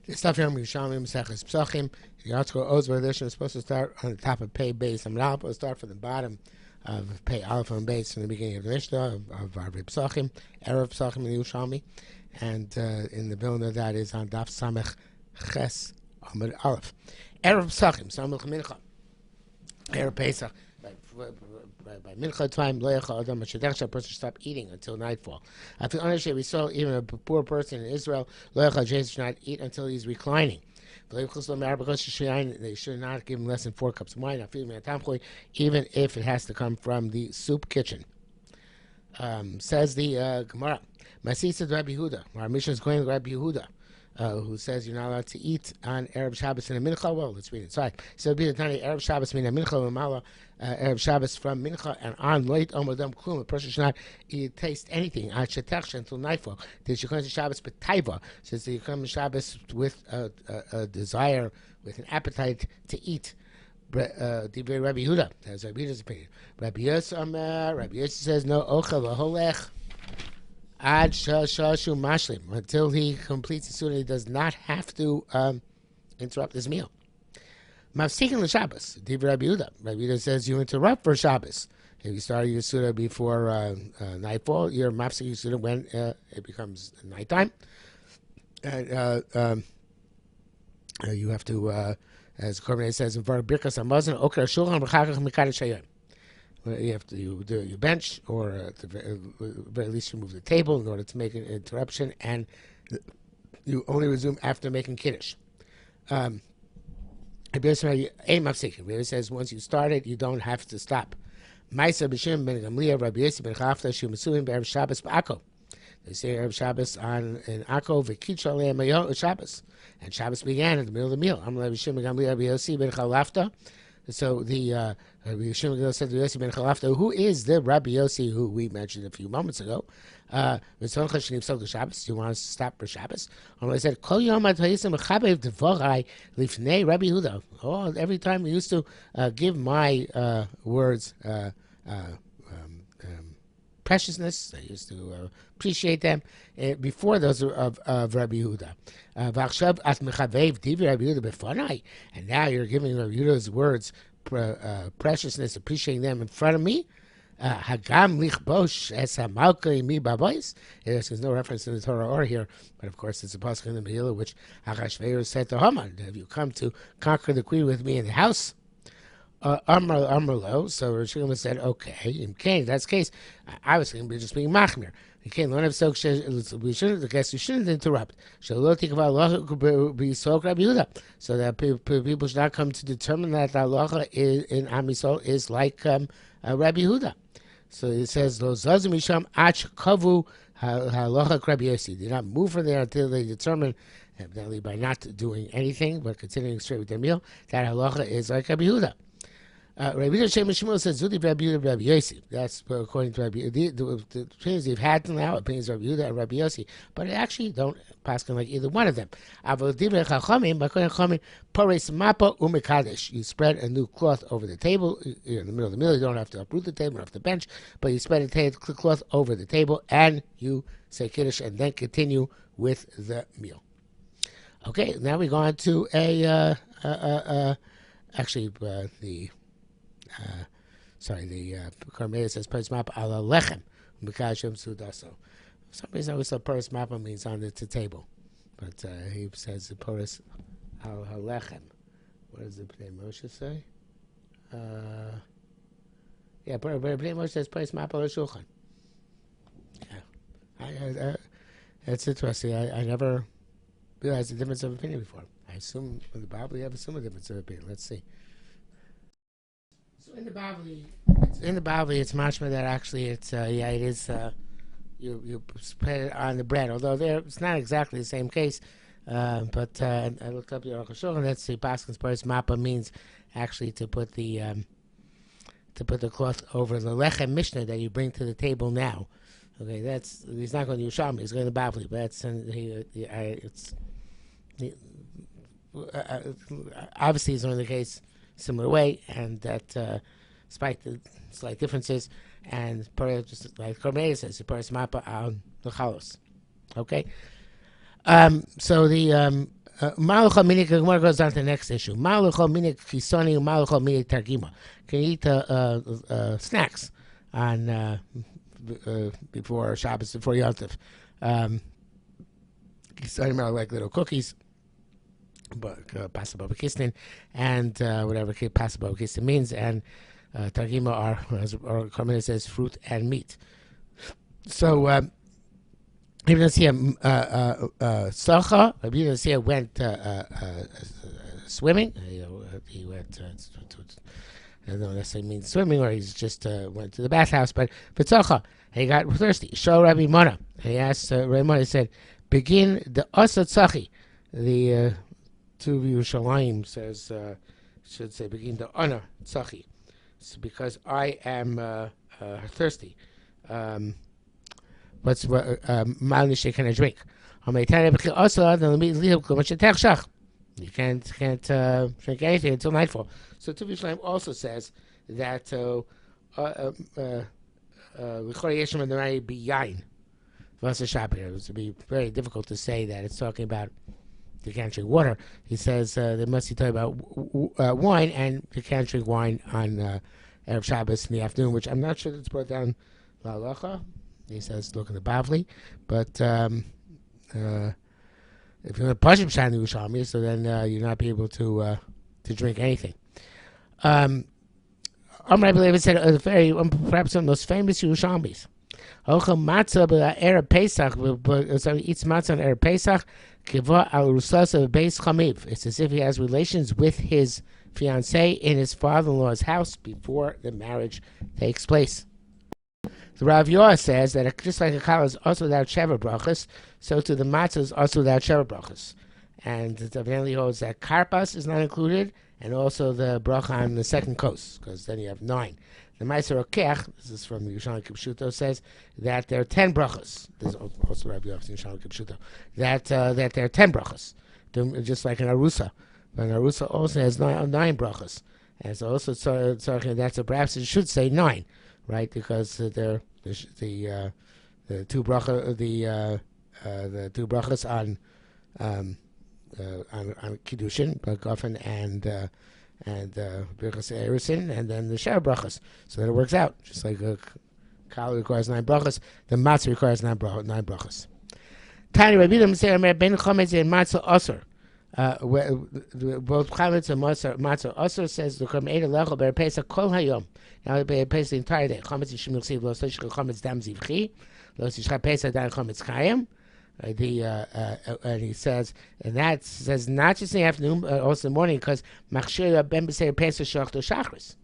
The stuff here in Yerushalmi Pesachim. The article Ozber edition is supposed to start on the top of Pei Beis. I'm not supposed to start from the bottom of Pei Aleph and Beis from the beginning of the Mishnah of our Pesachim, Erev Pesachim in Yerushalmi, and in the Vilna that is on Daf Samech Ches Amud Aleph. Erev Pesachim, Samech Mincha, Erev Pesach. By mincha time, a person should stop eating until nightfall. I feel honestly, we saw even a poor person in Israel, should not eat until he's reclining. They should not give him less than 4 cups of wine. I feel even if it has to come from the soup kitchen. Says the Gemara, Masisa Rabbi Yehuda. Our mission is going to Rabbi Yehuda. Who says you're not allowed to eat on Erev Shabbos in a mincha? Well, let's read it. Sorry. So it'll be the Tani Erev Shabbos min a mincha l'mala, Erev Shabbos from mincha and on loit omadam klum. A person should not taste anything on shetach until nightfall. They should come to Shabbos b'taiva, since you come to Shabbos with a desire, with an appetite to eat. Divrei Rabbi Yehuda. That's Rabbi Yehuda's opinion. Rabbi Yossi says no ochel v'holech. Ad shashu mashlim, until he completes the sunnah, he does not have to interrupt his meal. Mafsikin l'Shabbos, Divrei Rabbi Yehuda. Rabbi Yehuda says you interrupt for Shabbos. If you start your sunnah before nightfall, you're mafsik your sunnah when it becomes nighttime. And you have to, as Korban says in Birkas Hamazon, Oker Shulchan B'chakach Mekadosh Hayom. You have to do your bench, or at the very least you move the table in order to make an interruption, and you only resume after making kiddush. Rabbi says once you started, you don't have to stop. Ma'aser b'Shimon ben Gamliel, Rabbi Yossi ben Chavta, Shumasuim be'Erev Shabbos b'Akko. They say Erev Shabbos in Akko v'Kitch aleim Shabbos, and Shabbos began in the middle of the meal. Amar Rabbi Shimon ben Gamliel, Rabbi Yossi ben Chalafta. So the Rabbi Shimon said to Yossi ben Chalafta, who is the Rabbi Yossi who we mentioned a few moments ago? Do you want to stop for Shabbos? I said, Rabbi Yehuda. Oh, every time we used to give my words preciousness, I used to appreciate them before those of Rabbi Yehuda. And now you're giving Rabbi Yehuda's words preciousness, appreciating them in front of me. Hagam lichbosh es hamalka imi babois. There's no reference in the Torah or here, but of course it's a pasuk in the Megillah which Achashverosh said to Haman, "Have you come to conquer the queen with me in the house?" Amrlo. So Rishon said, "Okay, in case that's the case, I was going to be just being machmir. You can't learn of so we shouldn't. I guess you shouldn't interrupt. So that people should not come to determine that the halacha in Am Yisrael is like Rabbi Yehuda. So it says those misham ach kavu halacha Rabbi Yossi. They not move from there until they determine, evidently by not doing anything but continuing straight with their meal, that halacha is like Rabbi Yehuda. Rabbi Shimon says Zudi Rabbi Yehuda Rabbi Yossi. That's according to Rabbi Yehuda. The opinions they've had till now, opinions of Rabbi Yehuda and Rabbi Yossi, but I actually don't pass like either one of them. You spread a new cloth over the table. You're in the middle of the meal. You don't have to uproot the table, you don't have to bench, but you spread a cloth over the table and you say kiddush and then continue with the meal. Okay, now we go on to the Karmeya says Paris Mapa ala lechem Mikashem Sudaso. For some reason I always thought Paris Mapa means on the table, but he says the Paris al lechem. What does the Bnei Moshe say? Yeah, but Bnei Moshe says Paris Mapa ala shulchan. Yeah, that's interesting. I never realized the difference of opinion before. I assume in the Bible you have a difference of opinion. Let's see. So in the Bavli, it's mashma that actually it is. You spread it on the bread, although it's not exactly the same case. But I looked up the Aruch HaShulchan. That's the Paskin's Paris Mapa means actually to put the cloth over the lechem mishnah that you bring to the table now. Okay, he's not going to Yerushalmi. He's going to Bavli, but that's obviously he's learning the case similar way, and that despite the slight differences, and just like Kormeya says, Paris Mapa on the Chalos. Okay, so the Malucha minik. Gemara goes on to the next issue. Malucha minik chisoni, malucha minik targima. Can you eat snacks on before Shabbos, before Yom Tov? Chisoni like little cookies, but pasaba b'kisnin, and whatever pasaba b'kisnin means, and targima are, as our comment says, fruit and meat. So Rabbi Sacha, Rabbi Yehuda went swimming. He went. I don't necessarily mean swimming, or he's just went to the bathhouse. But Sacha, he got thirsty. Show Rabbi Mona. He asked Rabbi Mona. He said, "Begin the Asa Tzachi." The two Yerushalmi says should say begin the Ana Tzachi. It's because I am thirsty. What's Malnishe can I drink? You can't drink anything until nightfall. So Tuvi Shlaim also says that it would be very difficult to say that it's talking about you can't drink water. He says they must be talking about wine, and you can't drink wine on Erev Shabbos in the afternoon, which I'm not sure that's brought down La Halacha. He says, look in the Bavli, but if you're going to Pashim Shan Yerushalmi, so then you'll not be able to drink anything. Amr Abelev said, perhaps one of the most famous Yerushalmis. Ochel matzah b'Erev Pesach, so he eats matzah on Erev Pesach, kiva al rusasa b'beis chamiv. It's as if he has relations with his fiancée in his father-in-law's house before the marriage takes place. The Rav Yoah says that just like a challah is also without sheva brachas, so too the matzah is also without sheva brachas. And it evidently holds that karpas is not included, and also the bracha on the second kos, because then you have 9. The Meiser Okech, this is from the Yerushalmi Pesachim, says that there are 10 brachas. There's also Rav Yoah in Yerushalmi Pesachim, that there are 10 brachas, just like an arusa. But an arusa also has 9 brachas. And so also that's perhaps it should say 9. Right, because the two brachas on kiddushin, Bagofen and Birchas Erusin, and then the Sheva brachas. So that it works out. Just like a kala requires 9 brachas, the matzah requires 9 brachas. Tani Rabbi Yehuda say ben chometz and matzah aser. Both chametz and matzah aser says the kam eda lechol ber pesach kol hayom. Now they pay the entire day. Chametz yishim yachsiv lo sishcha chametz dam zivchi lo sishcha pesach dan chametz chayim. And he says, and that says not just in the afternoon, but also in the morning, because machshir ben b'seir pesach shach to shachris.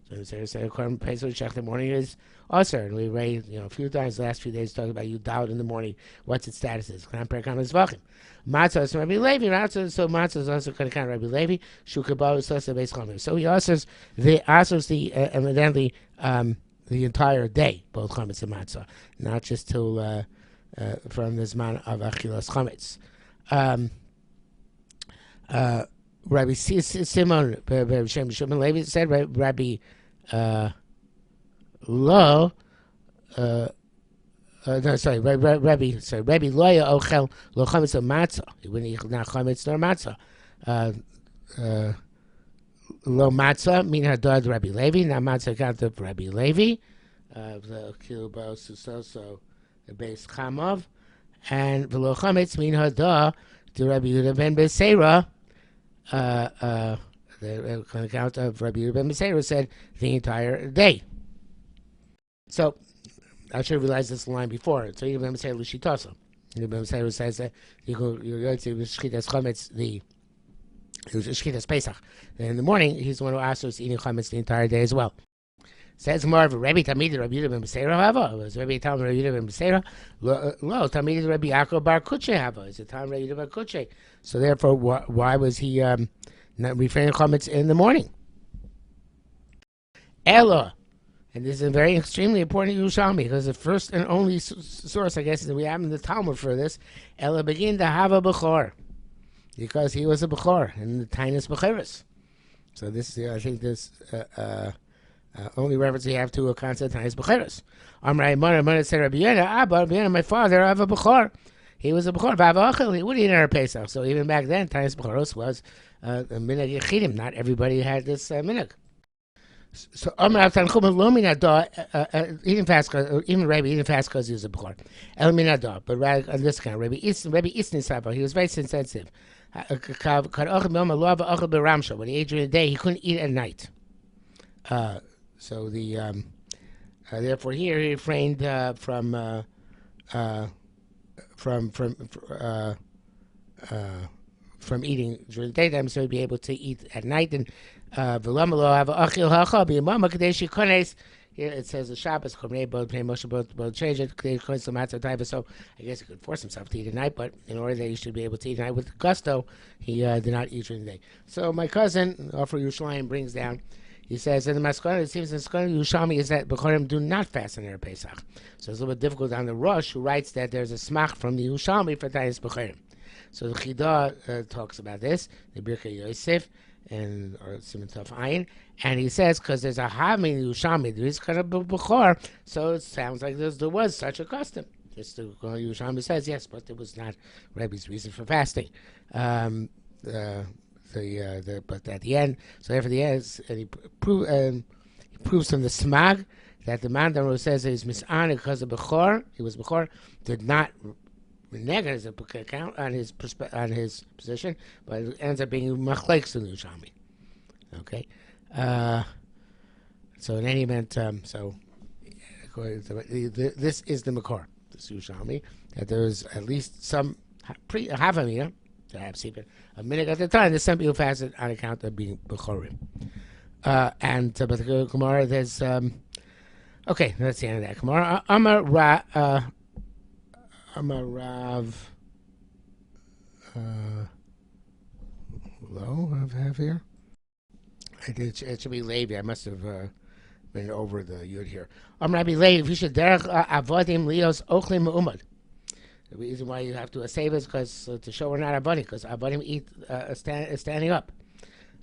So the pesach shach in the morning is also, and we read a few times the last few days talking about you doubt in the morning what's its status is. Matzah is Rabbi Levi. So matzah is also going to count Rabbi Levi. So he answers evidently the entire day, both chametz and matzah, not just till from this man of achilas chametz. Rabbi Simon Shimon Levi said Rabbi Lo. Rabbi Loya Ochel Lo Chametz Matzah. He wouldn't eat not chametz nor matzah. Lo matzah min hadad Rabbi Levi. Now matzah got of Rabbi Levi. The kilbo susoso the base chamov, and v'lo chametz min hadad to Rabbi Yehuda ben Beseira. The account of Rabbi Yehuda ben Beseira said the entire day. So I should have realized this line before. So Yehuda ben Beseira l'shitasa. Yehuda ben Beseira says that you're going to shchitas chametz the shchitas Pesach. And in the morning, he's the one who asks us eating chametz the entire day as well. Says more of a Rabbi Tamid Rabbi Yehuda ben Beseira Hava. Was Rabbi Talmud Rabbi Yehuda ben Beseira? Lo Tamid Rabbi Yaakov bar Kuche Hava. Is it time Rabbi Yehuda bar Kuche? So therefore, why was he not refraining chametz in the morning? Ella. And this is a very extremely important Yerushalmi, because the first and only source, I guess, that we have in the Talmud for this, Ella begin to have a Bechor, because he was a Bechor, and the Tainus Becheris. So this is, I think, this only reference we have to a concept Tainus Becheris. Amrai Mona said, Rabbi Yehuda, Abba, Rabbi Yehuda, my father, I have a Bechor. he was a Bechor. V'avachel, he would eat in Erev Pesach. So even back then, Tainis Bechoros was a minhag yechidim. Not everybody had this minhag. So Amar Tanchum lo min hada, eating fast, even Rabbi eating fast because he was a Bechor. El min hada, but rather on this kind, Rabbi Isnin Saba, he was very sensitive. When he ate during the day, he couldn't eat at night. So the therefore here he refrained from eating during the daytime, so he'd be able to eat at night. And here it says the Shabbos, so I guess he could force himself to eat at night, but in order that he should be able to eat at night with gusto, he did not eat during the day. So my cousin, Offer Yerushalmi, brings down, he says, in the Maskana, it seems in the Maskana Yerushalmi is that Bechorim do not fast on Erev Pesach. So it's a little bit difficult on the Rosh, who writes that there's a smach from the Yerushalmi for Tainis Bechorim. So the Chidah talks about this, the Birkei Yosef, and or Simon Tov Ayin, and he says because there's a Havmi Yerushalmi, there is kind of a Bechor, so it sounds like there was such a custom. Just the Yerushalmi says yes, but it was not Rebbe's reason for fasting. But at the end, so after the end, and he proves from the Smag that the man who says he's mis'an because of Bechor, he was Bechor, did not renege his account on his position, but it ends up being machlekes in the Yerushalmi. Okay, so in any event, this is the makor, this Yerushalmi, that there is at least some half a minute, perhaps even a minute at the time. There's some people fasted on account of being bechorim, but the Gemara there's okay. That's the end of that Gemara. Amar Rav. Hello, have here. It should be Levi. I must have been over the yud here. Amar Rabbi Levi. You should derech avodim lios ochlim me'umad. The reason why you have to save is because to show we're not avodim, because avodim eat standing up.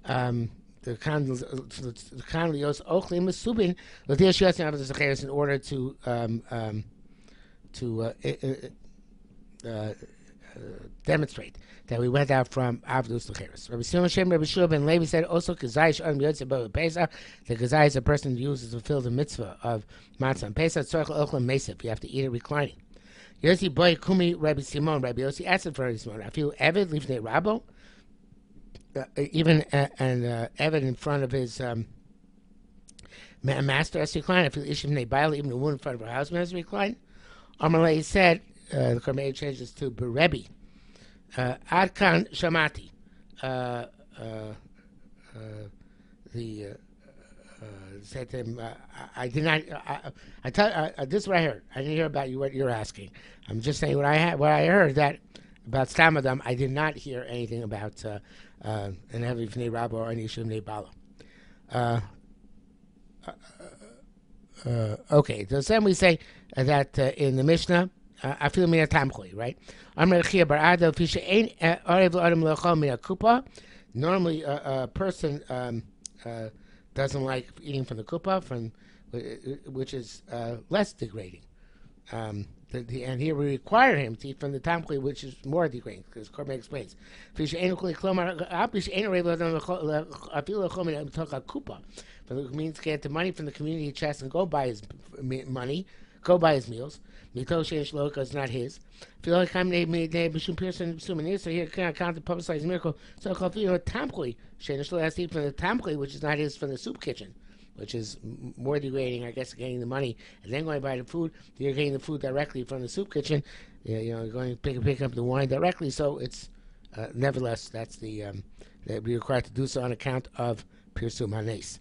The kan lios ochlim mesubin l'dir shiatzin avos zecheres in order to demonstrate that we went out from Avdus L'cheres. Rabbi Shimon Rabbi Shua ben Levi said also Kazai Shon Yotze Bo Pesach. The Kazai is a person who uses to fulfill the mitzvah of matzah and Pesach. Tzorach Ochlam Mesif. You have to eat it reclining. Yossi Boy Kumi Rabbi Simon. Rabbi Yossi asked for Rabbi Simon. I feel Eved Lifnei Rabbo. Even Eved in front of his master has reclined. I feel Ishim Nei Bail, even the woman in front of her husband has reclined. Amalei said, the Kormei changes to Berebi. Adkan Shamati. Said to him, I did not. This is what I heard. I didn't hear about you. What you're asking. I'm just saying what I heard that about Stamadam. I did not hear anything about an Heavy Fnei Rabba or any Shum Nei Bala. Okay, so then we say that in the Mishnah, I feel mina tamchui, right? Normally, a person doesn't like eating from the kupa, which is less degrading. And here we require him to eat from the tamchui, which is more degrading, because Korban explains. It means to get the money from the community chest and go buy his money, go buy his meals. Because it's not his. So here can I count the publicized miracle. So tamchui, has to eat from the tamchui, which is not his, from the soup kitchen, which is more degrading, I guess, getting the money and then going to buy the food. You're getting the food directly from the soup kitchen. You're going to pick up the wine directly. So it's nevertheless that's that we're required to do so on account of pirsum hanes.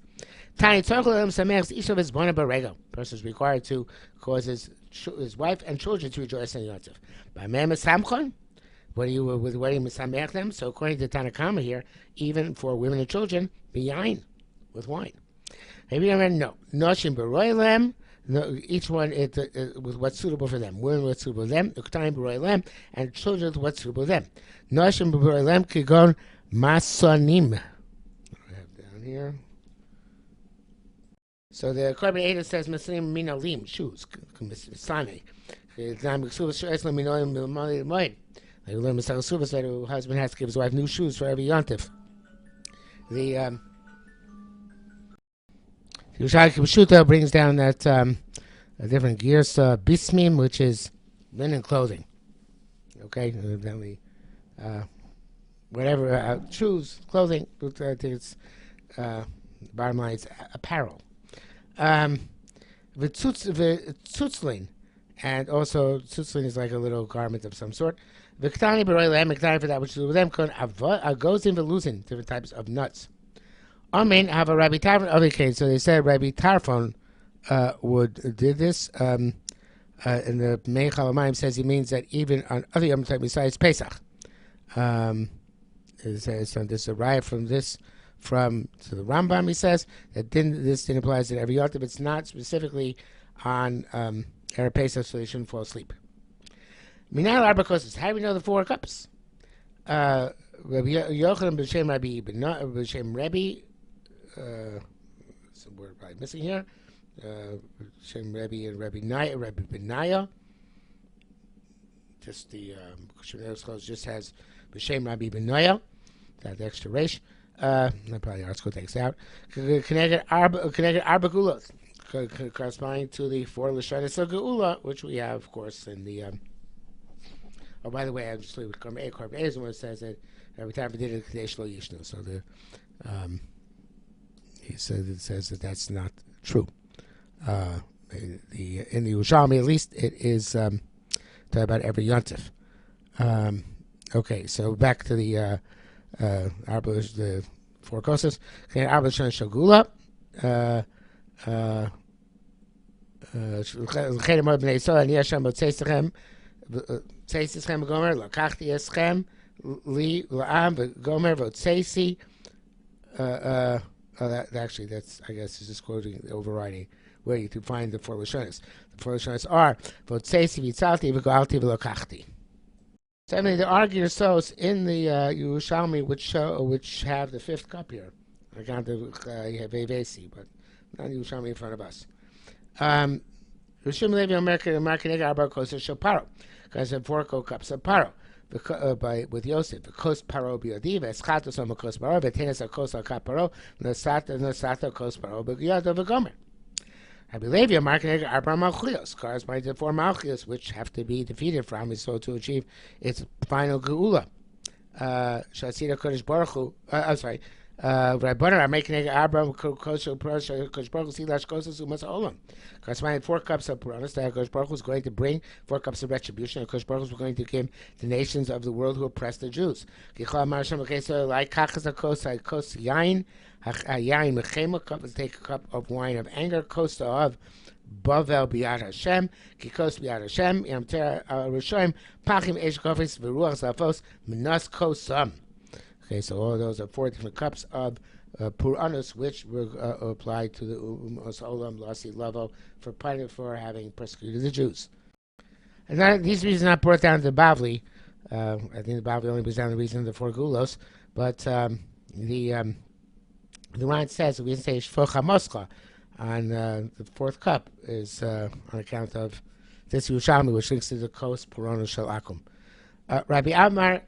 Tani Torkolim Sameach's Isha of his Bona Barego. Person is required to cause his wife and children to rejoice in Yontif. By Mem Samchon, what do you with wedding Misamech them? So according to Tanakama here, even for women and children, be yain with wine. Maybe I mean no. Noshim Baroilem, each one with what's suitable for them. Women what's suitable for them, Uktaim Baroilem, and children with what's suitable for them. Noshim Baroilem Kigon Masonim. I have down here. So the Korban Eda says Masanim Minalim, shoes, Sane. Like we learned Masechah Suvas that a husband has to give his wife new shoes for every yontif. The Yerushalmi Pesachim brings down that a different gears bismim, which is linen clothing. Okay, evidently, whatever shoes, clothing. I think it's bottom line, it's apparel. The tzutzlin, and also tzutzlin is like a little garment of some sort. V'ktani b'roi lehem, v'ktani for that which is with them, agozim v'luzin, different types of nuts. Amen. Have a Rabbi Tarfon other case. So they said Rabbi Tarfon did this. In the Mein Chalamayim says he means that even on other Yom Tov besides Pesach. It says this arrived from this to the Rambam. He says that this didn't apply to every Yom Tov. It's not specifically on Erev Pesach, so they shouldn't fall asleep. Minal Arba Kosas. How do we know the 4 cups? Rabbi Yochanan b'Shem Rabbi b'Shem Rebbe. Some word probably missing here. Shem Rebbe and Rebbe Benaya. Just the Shemot just has B'Shem Rabbi Benaya. That extra resh. That probably article takes out. Connected Arba Gulos, corresponding to the 4 Lashonos of Geula, which we have, of course, in the. Oh, by the way, I'm just with Korban is the one that says that every time we did it, Kadesh Lo Yishnu. So it says that that's not true. In the Yerushalmi, at least, it is talking about every yontif. Okay, so back to the 4 kosas. Arba Shon Shagula. L'chein amor b'nei Yisrael ani Hashem b'tzeisechem Gomer lakachti eschem li la'am v'gomer v'tzeisi. Actually, that's, I guess, is just quoting the overriding way to find the 4 Lashonos. The 4 Lashonos are v'tzeisi v'tzalti v'goalti v'lokachti. So, I mean, there are Gersos in the Yerushalmi which have the 5th cup here. I count the Vevesi, but not Yerushalmi in front of us. Rishon Levi American Arba Kosas Shel Paro, because of 4 cups of Paro. With Yosef, the kos paro biodi, v'eschatos on kos paro, v'tenes a kos al kap paro, v'sato kos paro b'yado v'gomer. Rabbi Levi American Arba Malchios, corresponding to 4 Malchios, which have to be defeated from so to achieve its final geula. Shasira Kodesh Baruch Hu. I'm sorry. Rabbanan are making Abraham Kodesh Baruch Hu Silash Kosas Umas Olam. Corresponding 4 cups of Puranas that Kodesh Baruch Hu is going to bring 4 cups of retribution, and Kodesh Baruch Hu is going to give the nations of the world who oppress the Jews. Okay, so like Kachas Kos Yain, Yain Mechema cup, let's take a cup of wine of anger, Kosta of Bavel Biyad Hashem, Kikos Biyad Hashem, Yam Tera Rishoim, Pachim Eish Kofis, Veruach Zafos, Minas Kosam. Okay, so all those are 4 different cups of Puranos, which were applied to the Umos Olam Lasi Lavo for having persecuted the Jews. And these reasons are not brought down to the Bavli. I think the Bavli only brings down the reason of the 4 Gulos, but the Ran says that we can say Shfocha Moscha on the 4th cup is on account of this Yerushalmi, which links to the Kos Puranos Shel Akum. Rabbi Amar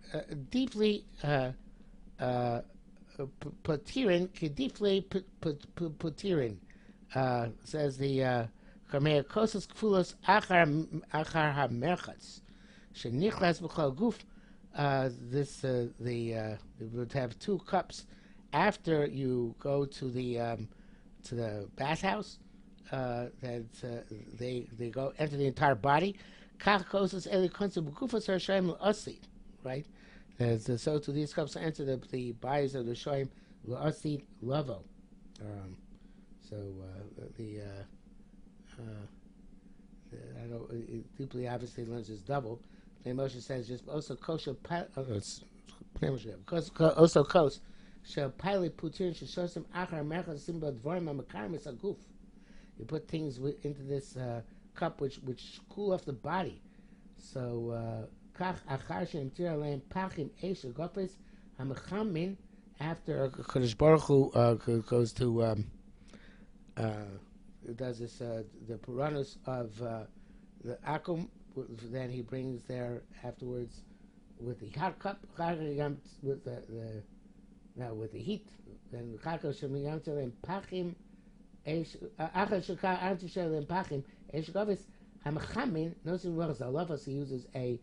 deeply Potirin, Kedifle Potirin, says the Kamei Kosas Kfulos Achar HaMerchatz Shenichlas B'chol Guf. This they would have 2 cups after you go to the bathhouse. That they go enter the entire body. Kach Kosas Eli Konsu B'Gufas Hashem L'Osi, right? So to these cups enter the bodies of the Shoim L'Osi Lavo. I know deeply obviously learns is double. The Moshe says just also kosher also kos shall pilot putin shosem achar merchas simba dvorim amakarim aguf. You put things into this cup which cool off the body. So kach achar shem tir aleim pachim eish agofes hamachamin after Kodesh Baruch Hu goes to does this the Puranos of the Akum then he brings there afterwards with the hot cup, with with the heat. Then Chaka Shemiyam Tzalem Pachim Achad Shukar Antishalem Pachim Eshgavis Hamachamin. Notice in Ruach Zalavas he uses a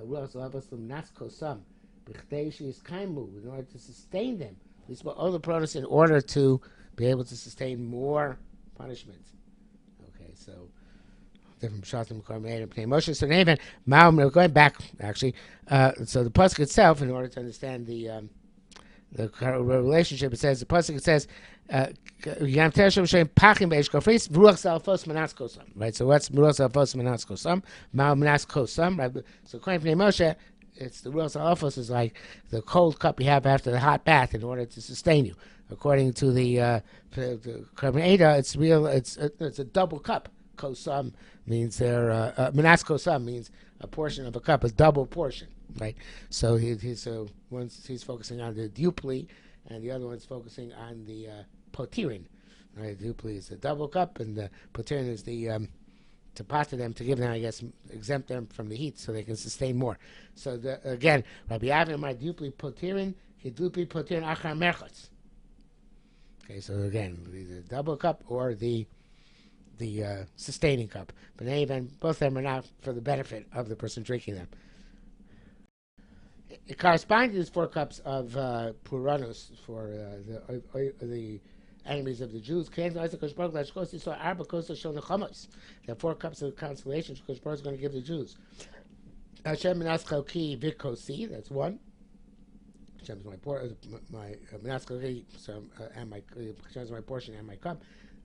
Ruach Zalavas from Naskosam B'chtei Sheis Kaimu in order to sustain them. These were all the protos in order to be able to sustain more punishment. Okay, so different Shatim Karmeid and Moshe. So Nathan, we're going back actually. So the pasuk itself, in order to understand the relationship, it says the pasuk. It says, right. So what's Ruach Salfos Manaskosam? Ma'am Manaskosam. Right. So according to Moshe, it's the Ruach Salfos is like the cold cup you have after the hot bath in order to sustain you. According to the Karmeid, it's real. It's a double cup. Kosam means Manas Kosam means a portion of a cup, a double portion, right? So once he's focusing on the dupli, and the other one's focusing on the potirin, right? The dupli is a double cup, and the potirin is the to pata them, to give them, I guess, exempt them from the heat so they can sustain more. So again, Rabbi Avin, my dupli potirin, dupli potirin achar merchotz. Okay, so again, the double cup or the sustaining cup, but even both of them are not for the benefit of the person drinking them. It corresponds to these 4 cups of Puranus for the enemies of the Jews. There are 4 cups of consolation because Baruch is going to give the Jews. Hashem Menaschoki Vikosi, that's 1. Hashem is my Menaschoki, and my Hashem is my portion and my cup.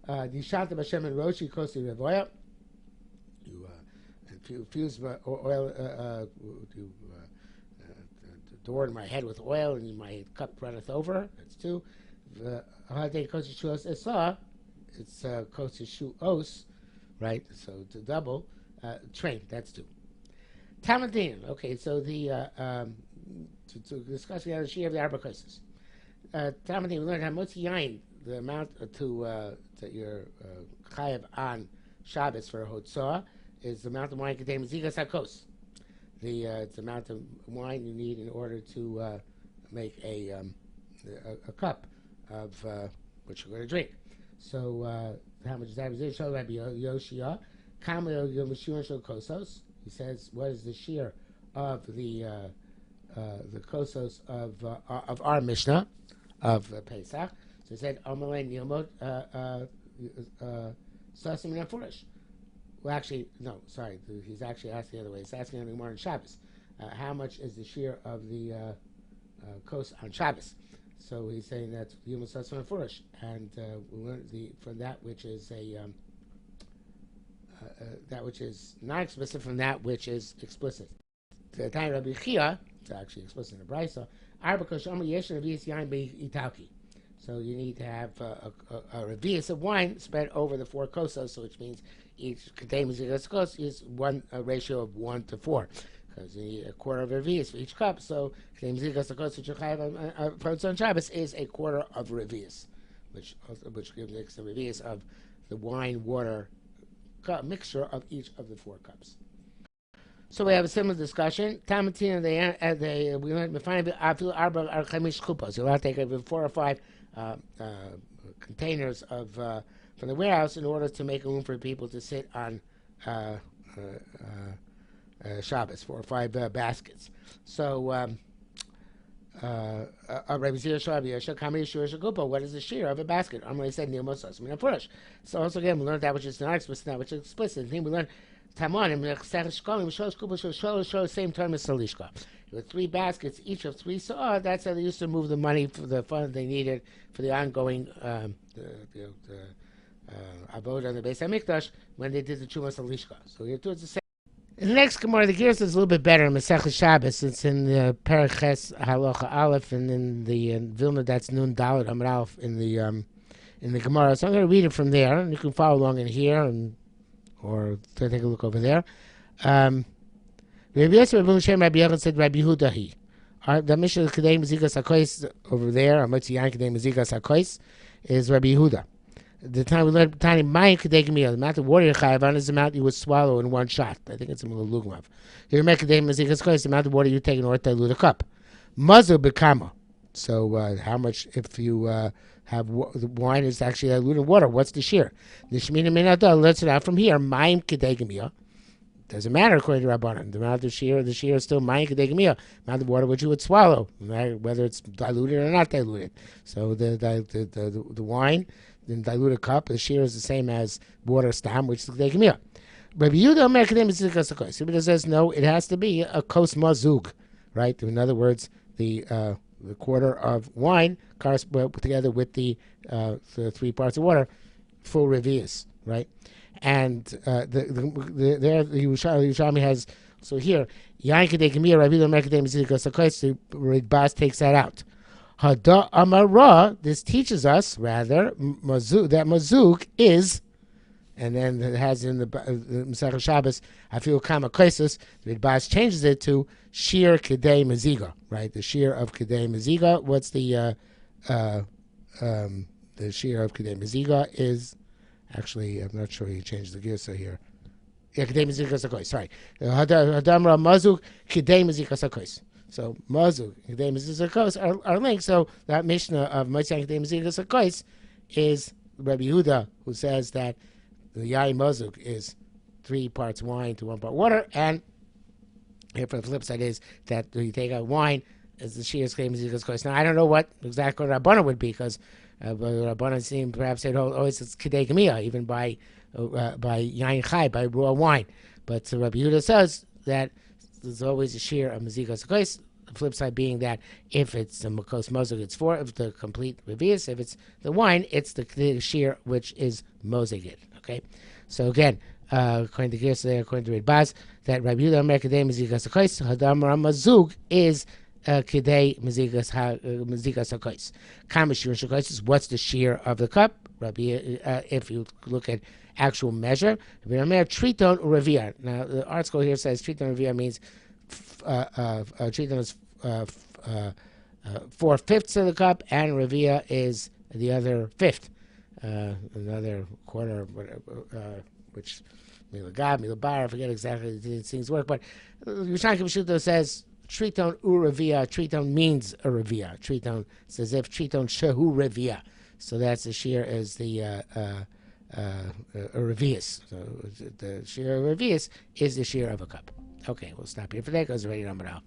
Dishantam Hashem and Roshi Kosi Revoya. You infuse oil, adorn my head with oil, and my cup runneth over. That's 2. Hade Kosi Shuos Esa. It's Kosi Shuos, right? So to double. Train. That's 2. Tamadin. Okay, so the to discuss the Shia of the Arba Kosis. Tamadin. We learned how Motzi Yain, the amount that you're chayav on Shabbos for Hotzah is the amount of wine contained Zigas HaKos. It's the amount of wine you need in order to make a cup of what you're going to drink. So how much is that? Rabbi Yoshia, Kamel Yomashuan Shel Kosos. He says, what is the shear of the kosos of our Mishnah of Pesach? So he said, Amalei Nilmod Sasim Nefurish. Well, actually, no, sorry. He's actually asking the other way. He's asking on the Gemara on Shabbos. How much is the shear of the kos on Shabbos? So he's saying that's Yom Sasim Nefurish, and we learn from that which is that which is not explicit from that which is explicit. The time Rabbi Chia, it's actually explicit in the Brisa. Arba Koshama Yesh Revius Yain Beitaki. So you need to have a revius of wine spread over the 4 kosos, so which means each contains a ratio of 1 to 4, because you need a quarter of a revius for each cup. So contains which you have on Shabbos is a quarter of revius, which gives the revius of the wine water mixture of each of the 4 cups. So we have a similar discussion. Tamatina, we learned we find Afil Arba Archemish Kupos. You'll have to take 4 or 5 containers of from the warehouse in order to make room for people to sit on Shabbos, 4 or 5 baskets. So what is the shear of a basket? Amalei said So also again we learned that which is not explicit, that which is explicit. Then we learned Tamon same term as Salishka. With 3 baskets, each of 3 saw. That's how they used to move the money for the fund they needed for the ongoing abode on the Beis Hamikdash when they did the Chumas Salishka. So here too it's the same. In the next Gemara, the Gears is a little bit better in Masechah Shabbos. It's in the Perek Ches Halacha Aleph, and in the Vilna that's Nun Dalet Amud Aleph in the Gemara. So I'm going to read it from there, and you can follow along in here, or take a look over there. Rabbi Yosef Rabbi Shem Rabbi Yochanan said Rabbi Yehuda the Mishnah Kedei Mezigas HaKois over there, Amotzi Yain Kedei Mezigas HaKois, is Rabbi Yehuda. the time we learned tiny mayim kedegim meal, the amount of water you chayav on is the amount you would swallow in one shot. I think it's a lugmav. You make kedegim mazikas kois, the amount of water you take in order to dilute a cup. Mazu bekama. So how much if you have the wine is actually diluted in water? What's the shear? The shemina minada. Let's it out from here. Mayim kedegim meal. Doesn't matter according to Rabbanan. The amount of the shear is still mayim kedegim meal. Amount of water which you would swallow, right? Whether it's diluted or not diluted. So the wine in diluted cup, the shear is the same as water stam, which is kedegim meal. Rabbi Yehuda Omer kedegim is a kos. Rabbi says no, it has to be a kos mazug, right? In other words, the quarter of wine together with the 3 parts of water, full revius, right? And the Yerushalmi has, so here, Yain Kedei Gemir, Rabbi Yehuda Kedei Mizikos HaKos, the Ridbaz takes that out. Hada Amara, this teaches us, rather, that Mazuk is, and then it has in the Masech Shabbos, Afilu Kama Koisus, the Ridbaz changes it to Shir Kedei Maziga, right? The Shir of Kedei Maziga. What's the Shir of Kedei Maziga is, actually, I'm not sure he changed the gear, so here. Yeah, Kedei Maziga Sakois, sorry. Hadamra Mazuk Kedei Maziga Sakois. So Mazuk, Kedei Maziga Sakois are linked, so that Mishnah of Motzei Kedei Maziga Sakois is Rabbi Yehuda, who says that the Yain Mazuk is 3 parts wine to 1 part water, and here for the flip side is that you take out wine as the Shir Kedei Maziga Sakois. Now, I don't know what exactly Rabbanan would be, because Rabbanan seem perhaps said, oh, it's Kedei Gemia, even by Yain Chai, by raw wine. But Rabbi Yehuda says that there's always a shear of Mazikas Kois. The flip side being that if it's the Makos Mozog, it's 4 of the complete Revius. If it's the wine, it's the shear which is Mozegit. Okay? So again, according to Gersa, according to Ridbaz, that Rabbi Yehuda Omer Kedei Mazikas Kois, Hadam Ramazug is Kedei Mazikas HaKois. Kama Shir HaKois is what's the shear of the cup. If you look at actual measure, Triton Revia. Now the art school here says Triton Revia means Triton is 4/5 of the cup, and Revia is the other 5th, another quarter, which Milabar, I forget exactly these things work, but Yerushalmi Pesachim says Triton Urevia. Triton means a Revia. Triton says if Triton Shehu Revia. So that's the shear as the Revius. So the shear of Revius is the shear of a cup. Okay, we'll stop here for that because we're ready to number out.